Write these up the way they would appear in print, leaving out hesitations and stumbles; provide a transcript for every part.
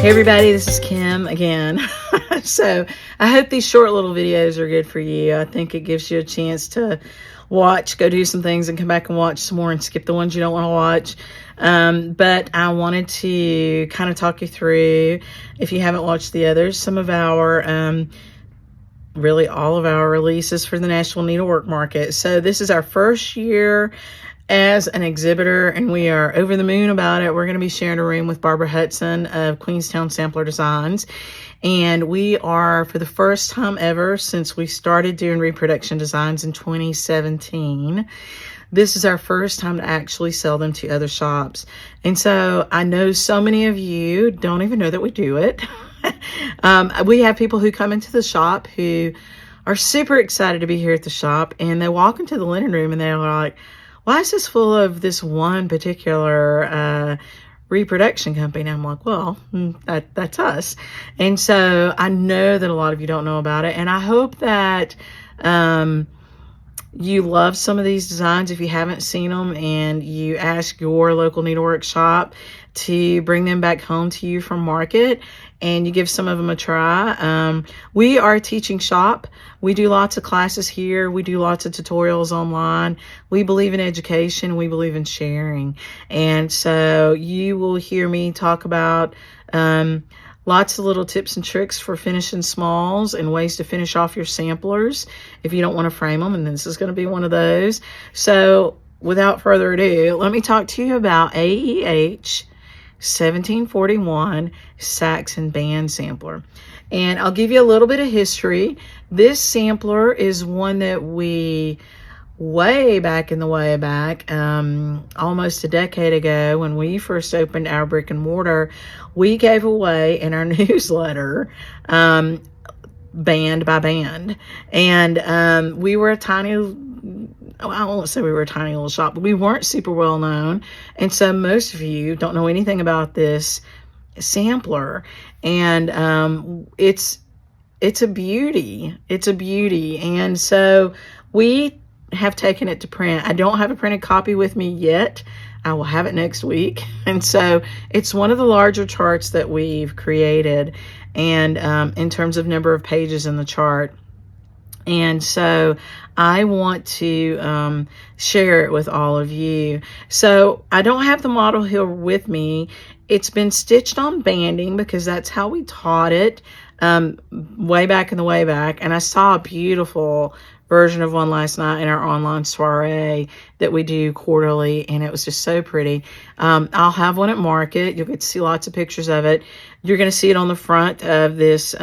Hey everybody, this is Kim again. So I hope these short little videos are good for you. I think it gives you a chance to watch, go do some things, and come back and watch some more and skip the ones you don't want to watch. But I wanted to kind of talk you through, if you haven't watched the others, some of our really all of our releases for the Nashville Needlework Market. So this is our first year as an exhibitor, and we are over the moon about it. We're going to be sharing a room with Barbara Hudson of Queenstown Sampler Designs, and we are, for the first time ever since we started doing reproduction designs in 2017, this is our first time to actually sell them to other shops. And so I know so many of you don't even know that we do it. We have people who come into the shop who are super excited to be here at the shop, and they walk into the linen room and they're like, why is this full of this one particular reproduction company? And I'm like, well, that's us. And so I know that a lot of you don't know about it, and I hope that you love some of these designs if you haven't seen them, and you ask your local needlework shop to bring them back home to you from market, and you give some of them a try. We are a teaching shop. We do lots of classes here. We do lots of tutorials online. We believe in education. We believe in sharing. And so you will hear me talk about lots of little tips and tricks for finishing smalls and ways to finish off your samplers if you don't want to frame them, and this is going to be one of those. So without further ado, let me talk to you about AEH 1741 Saxon Band Sampler. And I'll give you a little bit of history. This sampler is one that we, way back, almost a decade ago, when we first opened our brick and mortar, we gave away in our newsletter, band by band. And we were a tiny, I won't say we were a tiny little shop, but we weren't super well known. And so most of you don't know anything about this sampler. And it's a beauty. It's a beauty. And so we have taken it to print. I don't have a printed copy with me yet. I will have it next week. And so it's one of the larger charts that we've created, and in terms of number of pages in the chart. And so I want to share it with all of you. So I don't have the model here with me. It's been stitched on banding because that's how we taught it way back. And I saw a beautiful version of one last night in our online soiree that we do quarterly, and it was just so pretty. I'll have one at market. You'll get to see lots of pictures of it. You're going to see it on the front of this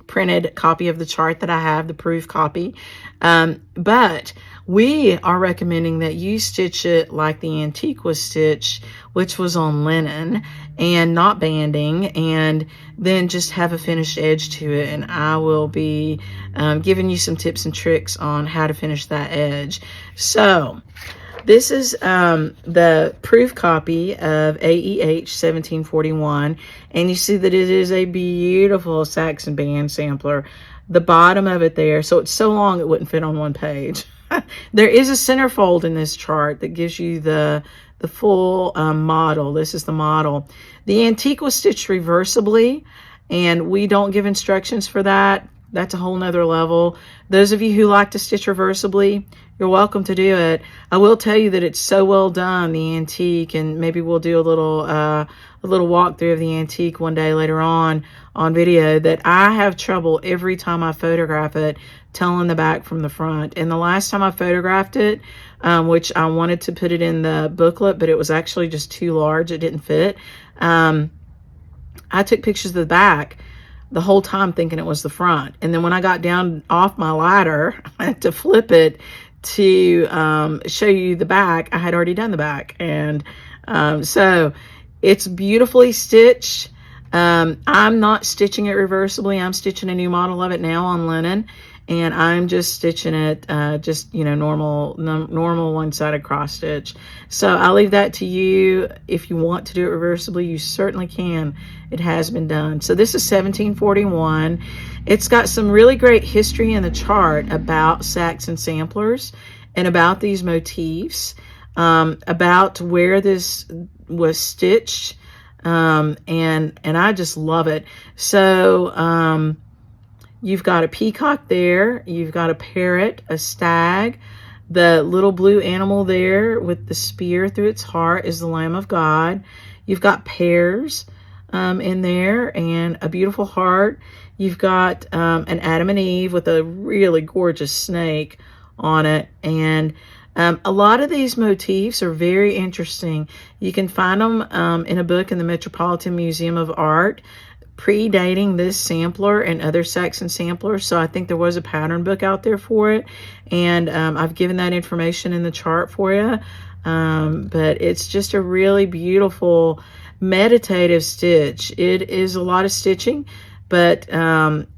printed copy of the chart that I have, the proof copy. But we are recommending that you stitch it like the antique was stitched, which was on linen and not banding, and then just have a finished edge to it. And I will be giving you some tips and tricks on how to finish that edge. So this is the proof copy of AEH 1741, and you see that it is a beautiful Saxon Band Sampler. The bottom of it there, so it's so long it wouldn't fit on one page. There is a centerfold in this chart that gives you the full model. This is the model. The antique was stitched reversibly, and we don't give instructions for that. That's a whole nother level. Those of you who like to stitch reversibly, you're welcome to do it. I will tell you that it's so well done, the antique, and maybe we'll do a little walkthrough of the antique one day later on video, that I have trouble every time I photograph it telling the back from the front. And the last time I photographed it, which I wanted to put it in the booklet, but it was actually just too large, it didn't fit. I took pictures of the back the whole time thinking it was the front. And then when I got down off my ladder, I had to flip it to show you the back. I had already done the back. And so it's beautifully stitched. I'm not stitching it reversibly. I'm stitching a new model of it now on linen, and I'm just stitching it just, you know, normal one-sided cross stitch. So I'll leave that to you. If you want to do it reversibly, you certainly can. It has been done. So this is 1741. It's got some really great history in the chart about Saxon samplers and about these motifs, about where this was stitched, and I just love it. So you've got a peacock there, you've got a parrot, a stag. The little blue animal there with the spear through its heart is the Lamb of God. You've got pears in there and a beautiful heart. You've got an Adam and Eve with a really gorgeous snake on it. And a lot of these motifs are very interesting. You can find them in a book in the Metropolitan Museum of Art, predating this sampler and other Saxon samplers. So I think there was a pattern book out there for it. And I've given that information in the chart for you. But it's just a really beautiful meditative stitch. It is a lot of stitching, but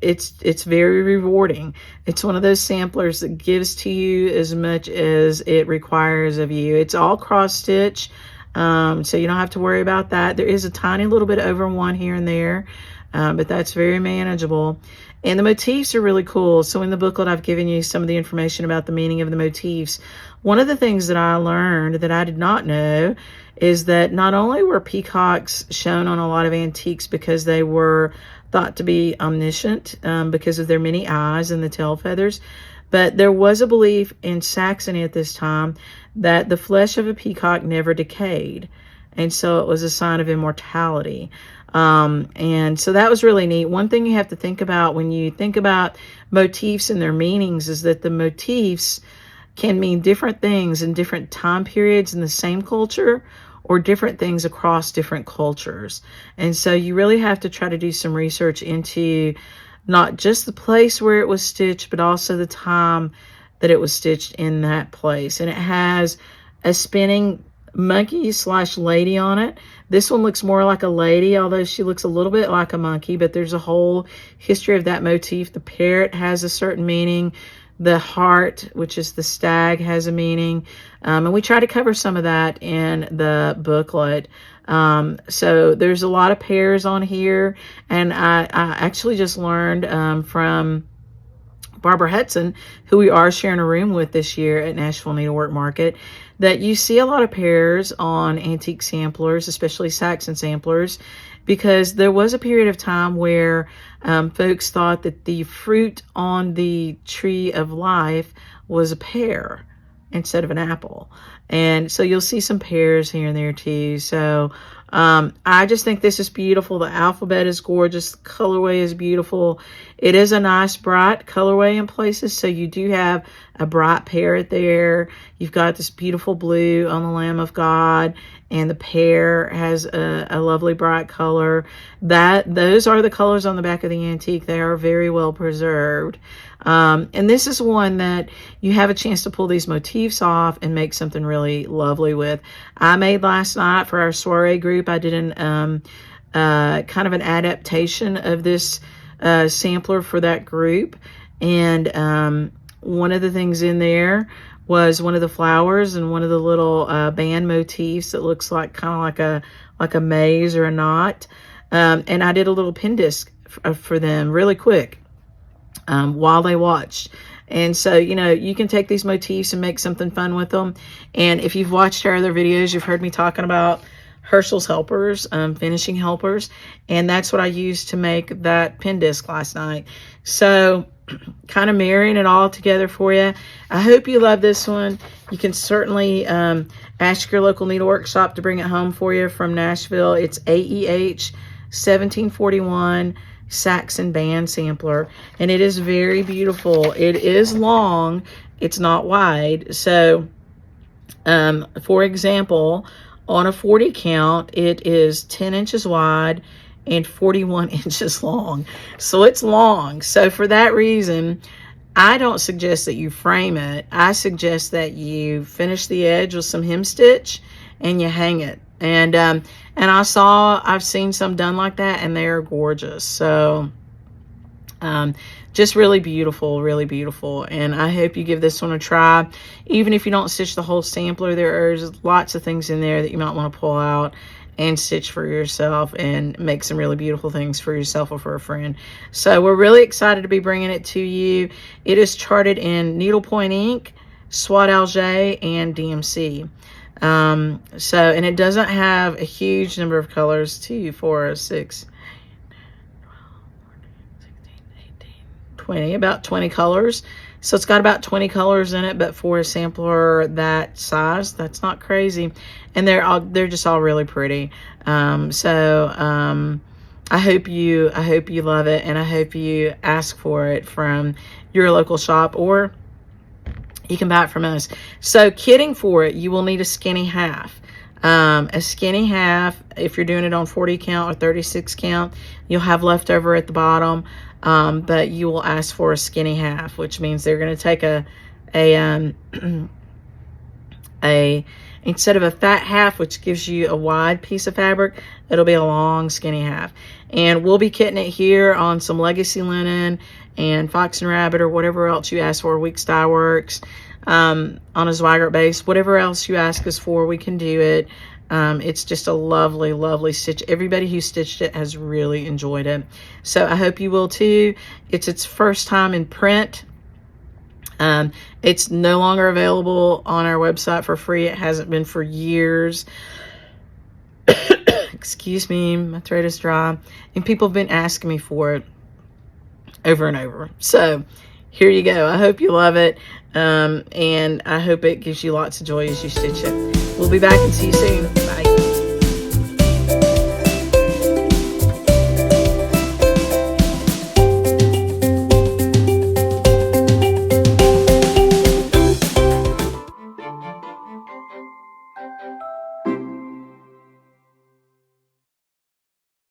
it's very rewarding. It's one of those samplers that gives to you as much as it requires of you. It's all cross stitch, so you don't have to worry about that. There is a tiny little bit over one here and there, but that's very manageable. And the motifs are really cool. So in the booklet, I've given you some of the information about the meaning of the motifs. One of the things that I learned that I did not know is that not only were peacocks shown on a lot of antiques because they were thought to be omniscient because of their many eyes and the tail feathers, but there was a belief in Saxony at this time that the flesh of a peacock never decayed. And so it was a sign of immortality. And so that was really neat. One thing you have to think about when you think about motifs and their meanings is that the motifs can mean different things in different time periods in the same culture, or different things across different cultures. And so you really have to try to do some research into not just the place where it was stitched, but also the time that it was stitched in that place. And it has a spinning monkey / lady on it. This one looks more like a lady, although she looks a little bit like a monkey, but there's a whole history of that motif. The parrot has a certain meaning. The heart, which is the stag, has a meaning. And we try to cover some of that in the booklet. So there's a lot of pairs on here. And I actually just learned from Barbara Hudson, who we are sharing a room with this year at Nashville Needlework Market, that you see a lot of pairs on antique samplers, especially Saxon samplers, because there was a period of time where folks thought that the fruit on the tree of life was a pear instead of an apple. And so you'll see some pears here and there too. So I just think this is beautiful. The alphabet is gorgeous. The colorway is beautiful. It is a nice bright colorway in places. So you do have a bright parrot there. You've got this beautiful blue on the Lamb of God, and the pear has a lovely bright color. Those are the colors on the back of the antique. They are very well preserved. And this is one that you have a chance to pull these motifs off and make something really lovely with. I made last night for our soiree group, I did an kind of an adaptation of this sampler for that group. And one of the things in there was one of the flowers and one of the little band motifs that looks like kind of like a maze or a knot. And I did a little pin disc for them really quick while they watched. And so, you know, you can take these motifs and make something fun with them. And if you've watched our other videos, you've heard me talking about Herschel's helpers, finishing helpers. And that's what I used to make that pin disc last night. So kind of marrying it all together for you. I hope you love this one. You can certainly ask your local needlework shop to bring it home for you from Nashville. It's AEH 1741 Saxon Band Sampler, and it is very beautiful. It is long, it's not wide. So for example, on a 40 count, it is 10 inches wide and 41 inches long. So it's long. So for that reason, I don't suggest that you frame it. I suggest that you finish the edge with some hem stitch and you hang it. And I've seen some done like that, and they're gorgeous. So just really beautiful, really beautiful. And I hope you give this one a try. Even if you don't stitch the whole sampler, there are lots of things in there that you might want to pull out and stitch for yourself and make some really beautiful things for yourself or for a friend. So we're really excited to be bringing it to you. It is charted in needlepoint ink, Swat Alger, and DMC. And it doesn't have a huge number of colors, 2, 4, 6, 20, about 20 colors. So it's got about 20 colors in it, but for a sampler that size, that's not crazy. And they're just all really pretty. I hope you love it, and I hope you ask for it from your local shop, or you can buy it from us. So kitting for it, you will need a skinny half. A skinny half, if you're doing it on 40 count or 36 count, you'll have leftover at the bottom. But you will ask for a skinny half, which means they're going to take instead of a fat half, which gives you a wide piece of fabric, it'll be a long skinny half. And we'll be kitting it here on some legacy linen and fox and rabbit, or whatever else you ask for, Weeks Dye Works, on a Zweigart base, whatever else you ask us for, we can do it. It's just a lovely, lovely stitch. Everybody who stitched it has really enjoyed it. So I hope you will too. It's its first time in print. It's no longer available on our website for free. It hasn't been for years. Excuse me, my throat is dry. And people have been asking me for it over and over. So here you go. I hope you love it. And I hope it gives you lots of joy as you stitch it. We'll be back and see you soon.